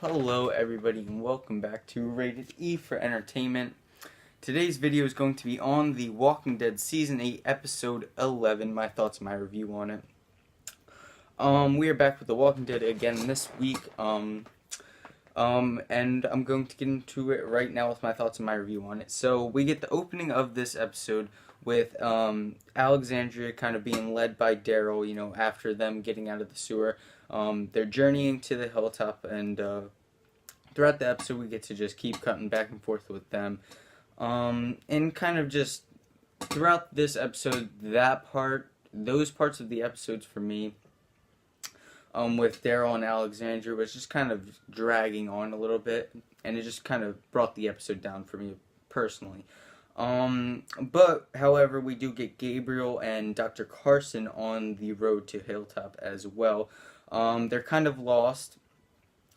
Hello everybody and welcome back to Rated E for Entertainment. Today's video is going to be on The Walking Dead Season 8 Episode 11, my thoughts and my review on it. We are back with The Walking Dead again this week, and I'm going to get into it right now with my thoughts and my review on it. So we get the opening of this episode with Alexandria kind of being led by Daryl, after them getting out of the sewer. They're journeying to the hilltop, and throughout the episode we get to just keep cutting back and forth with them. And kind of just throughout this episode, those parts of the episodes for me, with Daryl and Alexandria, was just kind of dragging on a little bit, and it just kind of brought the episode down for me personally. But however, we do get Gabriel and Dr. Carson on the road to Hilltop as well. They're kind of lost,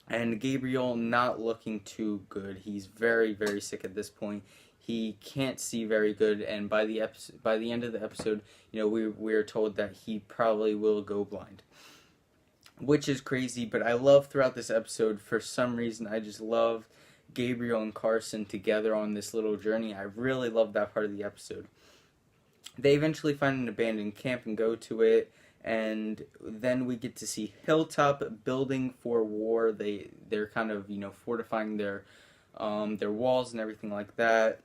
and Gabriel not looking too good. He's very, very sick at this point. He can't see very good, and by the end of the episode, we are told that he probably will go blind, which is crazy. But I love throughout this episode, for some reason, I just love Gabriel and Carson together on this little journey. I really love that part of the episode. They eventually find an abandoned camp and go to it, and then we get to see Hilltop building for war. They're kind of fortifying their walls and everything like that.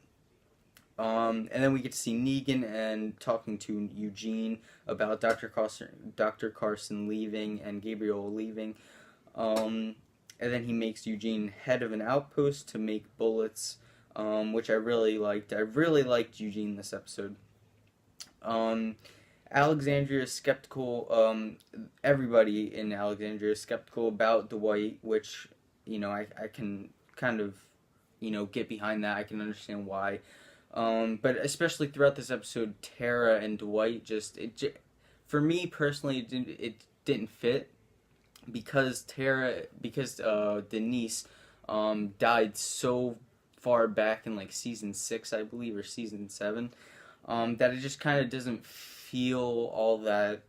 And then we get to see Negan and talking to Eugene about Dr. Carson leaving and Gabriel leaving. And then he makes Eugene head of an outpost to make bullets, which I really liked. I really liked Eugene this episode. Alexandria is skeptical. Everybody in Alexandria is skeptical about Dwight, which, I can kind of, get behind that. I can understand why. But especially throughout this episode, Tara and Dwight for me personally, it didn't fit. Because Denise died so far back in season 6, I believe, or season 7, that it just kind of doesn't feel all that,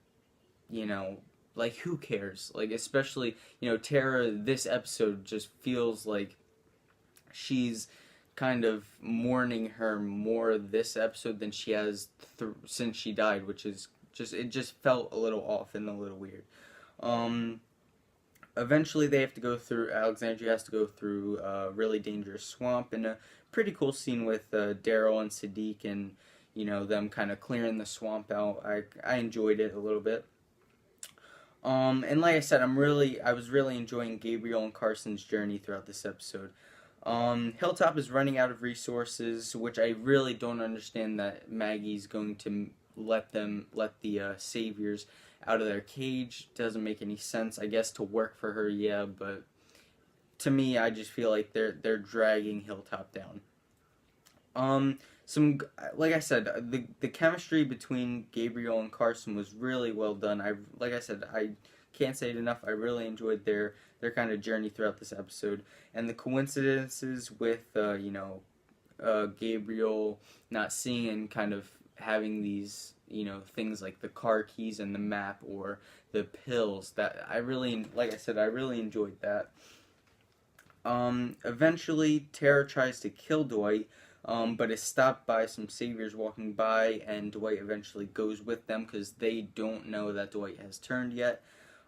who cares? Especially, Tara, this episode just feels like she's kind of mourning her more this episode than she has since she died, which is it just felt a little off and a little weird. Eventually, Alexandria has to go through a really dangerous swamp, and a pretty cool scene with Daryl and Siddiq, and them kind of clearing the swamp out. I enjoyed it a little bit. And like I said, I was really enjoying Gabriel and Carson's journey throughout this episode. Hilltop is running out of resources, which I really don't understand that Maggie's going to let the saviors out of their cage. Doesn't make any sense. I guess to work for her, yeah, but to me, I just feel like they're dragging Hilltop down. Like I said, the chemistry between Gabriel and Carson was really well done. Like I said, I can't say it enough. I really enjoyed their kind of journey throughout this episode, and the coincidences with Gabriel not seeing and kind of having these things like the car keys and the map or the pills, that I really enjoyed that. Eventually Tara tries to kill Dwight, but is stopped by some saviors walking by, and Dwight eventually goes with them because they don't know that Dwight has turned yet.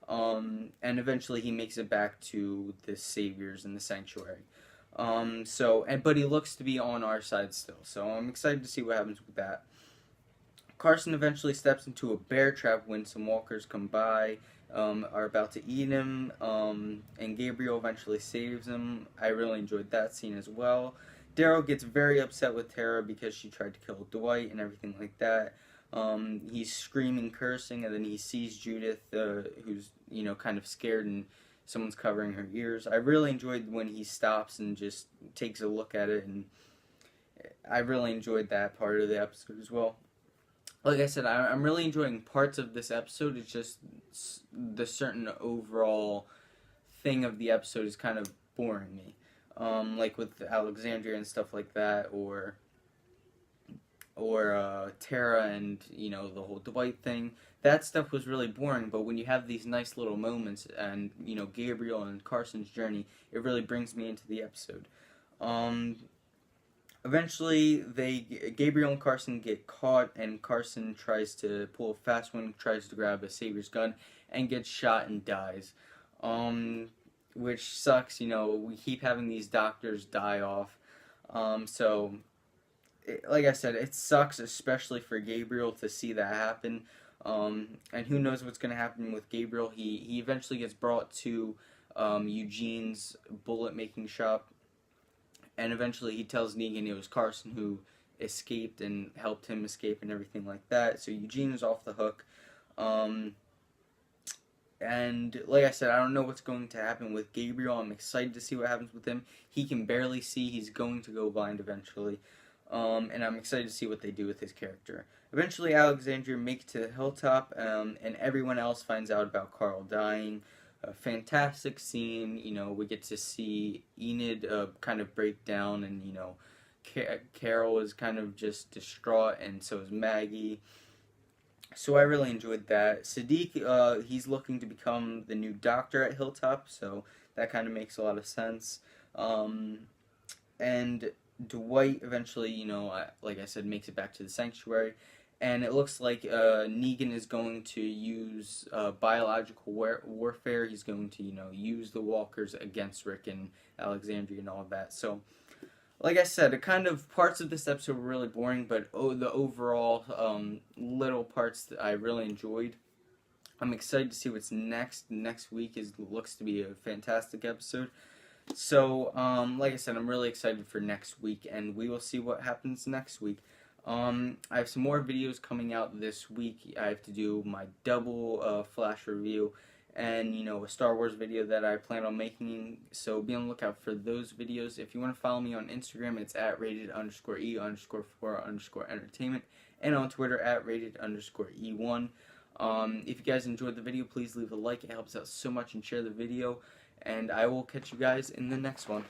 And eventually he makes it back to the saviors in the sanctuary. But he looks to be on our side still, so I'm excited to see what happens with that. Carson eventually steps into a bear trap when some walkers come by, are about to eat him, and Gabriel eventually saves him. I really enjoyed that scene as well. Daryl gets very upset with Tara because she tried to kill Dwight and everything like that. He's screaming, cursing, and then he sees Judith, who's, kind of scared, and someone's covering her ears. I really enjoyed when he stops and just takes a look at it, and I really enjoyed that part of the episode as well. Like I said, I'm really enjoying parts of this episode. It's just the certain overall thing of the episode is kind of boring me. Like with Alexandria and stuff like that, or Tara and the whole Dwight thing. That stuff was really boring. But when you have these nice little moments and Gabriel and Carson's journey, it really brings me into the episode. Eventually, Gabriel and Carson get caught, and Carson tries to pull a fast one, tries to grab a Savior's gun, and gets shot and dies. Which sucks. We keep having these doctors die off. Like I said, it sucks, especially for Gabriel to see that happen. And who knows what's going to happen with Gabriel? He eventually gets brought to Eugene's bullet making shop. And eventually he tells Negan it was Carson who escaped and helped him escape and everything like that. So Eugene is off the hook. And like I said, I don't know what's going to happen with Gabriel. I'm excited to see what happens with him. He can barely see. He's going to go blind eventually. And I'm excited to see what they do with his character. Eventually Alexandria makes it to the hilltop, and everyone else finds out about Carl dying. A fantastic scene. We get to see Enid kind of break down, and Carol is kind of just distraught, and so is Maggie. So I really enjoyed that. Siddiq, he's looking to become the new doctor at Hilltop, so that kind of makes a lot of sense. And Dwight eventually, like I said, makes it back to the sanctuary. And it looks like Negan is going to use biological warfare. He's going to, use the walkers against Rick and Alexandria and all of that. So, like I said, the kind of parts of this episode were really boring, but the overall little parts that I really enjoyed. I'm excited to see what's next. Next week looks to be a fantastic episode. So, like I said, I'm really excited for next week, and we will see what happens next week. I have some more videos coming out this week. I have to do my double Flash review and, a Star Wars video that I plan on making. So be on the lookout for those videos. If you want to follow me on Instagram, it's at rated_E_4_entertainment. And on Twitter, at rated_E1. If you guys enjoyed the video, please leave a like. It helps out so much, and share the video. And I will catch you guys in the next one.